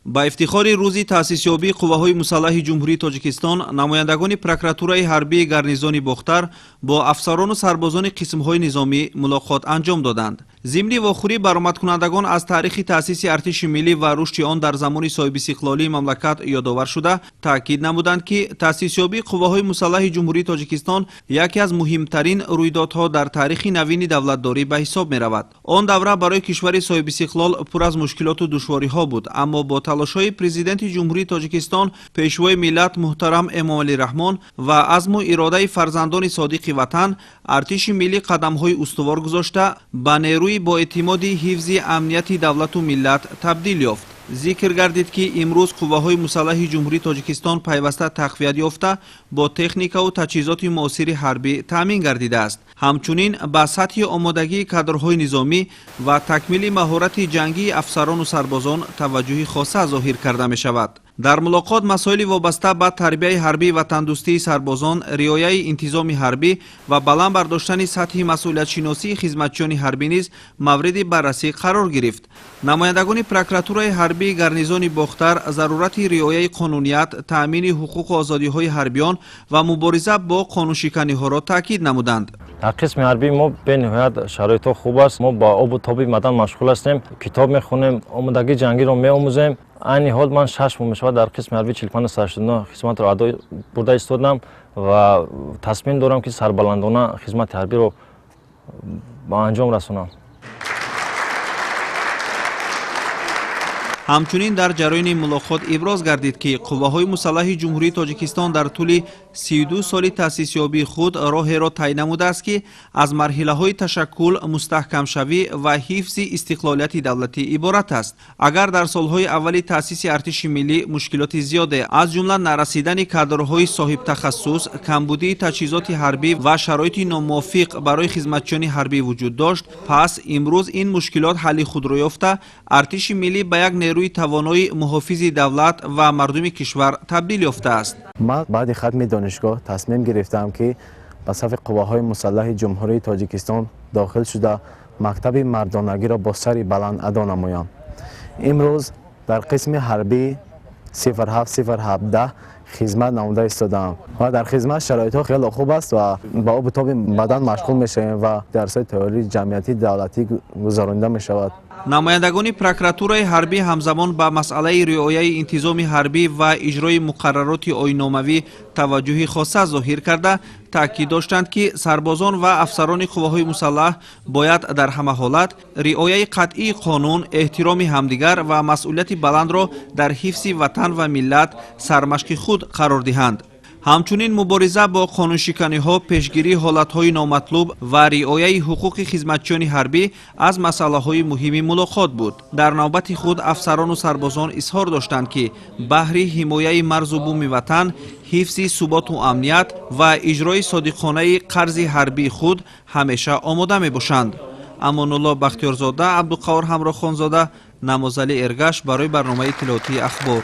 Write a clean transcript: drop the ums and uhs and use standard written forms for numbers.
با افتخار روز تأسیسیابی قوه‌های مسلح جمهوری تاجیکستان، نمایندگان پروکراتورای حربی گارنیزون بختر با افسران و سربازان قسم‌های نظامی ملاقات انجام دادند. ضمن واخوری برآمدکنندگان از تاریخ تأسیس ارتش ملی و رشد آن در زمان صاحب استقلالی مملکت یادآور شده، تاکید نمودند که تأسیسیابی قوه‌های مسلح جمهوری تاجیکستان یکی از مهمترین رویدادها در تاریخ نوین دولتداری به حساب می‌رود. آن دوره برای کشور صاحب استقلال پر از مشکلات و دشواری‌ها بود، اما با تلاش‌های پرزیدنت جمهوری تاجیکستان، پیشوای ملت محترم امامعلی رحمان و عزم و اراده فرزندان صادق وطن، ارتش ملی قدم‌های استوار گذاشته به نیروی با اعتمادی حفظ امنیت دولت و ملت تبدیل یافت. ذکر گردید که امروز قوه‌های مسلح جمهوری تاجیکستان پیوسته تقویت یافته با تکنیک و تجهیزات معاصر حربی تامین گردیده است. همچنین به سطح آمادگی کادرهای نظامی و تکمیل مهارت جنگی افسران و سربازان توجه خاصه ظاهر کرده می شود. در ملاقات مسائل وابسته به تربیت حربی و تندرستی سربازان، رعایت انتظام حربی و بلند برداشتن سطح مسئولیت شناسی خدمتچیان حربی نیز مورد بررسی قرار گرفت. نمایندگان پروکراتورای حربی گارنیزون بختر ضرورت رعایت قانونیت، تأمین حقوق و آزادی‌های حربیان و مبارزه با قانونشکنی‌ها را تاکید نمودند. در قسم حربی ما به نهایت شرایط خوب است. ما با آب و تاب معدن مشغول هستیم، کتاب میخونیم، آمادگی جنگی را میآموزیم. این حال من 6 ماه میشود در قسم حربی 4589 خدمت را ادای برده ایستادم و تصمیم دارم که سربلندانه خدمت حربی را با انجام رسانم. همچنین در جریان ملاقات ابراز گردید که قوه‌های مسلح جمهوری تاجیکستان در طول 32 سال تأسیسیابی خود راهی را طی نموده است که از مرحله‌های تشکل، مستحکم شوی و حفظ استقلالیت دولتی عبارت است. اگر در سالهای اول تأسیس ارتش ملی مشکلات زیاد از جمله نرسیدن کادرهای صاحب تخصص، کمبودی تجهیزات حربی و شرایط ناموافق برای خدمتچیان حربی وجود داشت، پس امروز این مشکلات حل خود را یافته، ارتش ملی به یک روی توانایی محافظ دولت و مردم کشور تبدیل یافته است. من بعد ختم دانشگاه تصمیم گرفتم که به صف قوه‌های مسلح جمهوری تاجیکستان داخل شده مکتب مردانگی را با سری بلند ادا نمایم. امروز در قسم حربی 0717 خدمت نموده ایستادم و در خدمت شرایط ها خیلی خوب است و با آب و تاب بدن مشغول میشیم و درس تئوری جمعیتی دولتی گذرانده می شود. نمایندگان پروکراتورای حربی همزمان به مسئله رعایت انتظام حربی و اجرای مقررات آیین‌ناموی توجه خاصه ظاهر کرده، تاکید داشتند که سربازان و افسران قوه‌های مسلح باید در همه حالت رعایت قطعی قانون، احترام همدیگر و مسئولیت بلند را در حفظ وطن و ملت سرمشق خود قرار دهند. همچنین مبارزه با قانونشکنی‌ها، پیشگیری حالت‌های نامطلوب و رعایت حقوق خدمتچیان حربی از مسائل مهم ملاقات بود. در نوبت خود افسران و سربازان اظهار داشتند که بهر حمایت مرز و بوم وطن، حفظ ثبات و امنیت و اجرای صادقانه قرض حربی خود همیشه آماده می‌باشند. امان الله بختیارزاده، عبدالقاهر همراه خانزاده، نمازلی ارگش برای برنامه اطلاعاتی اخبار.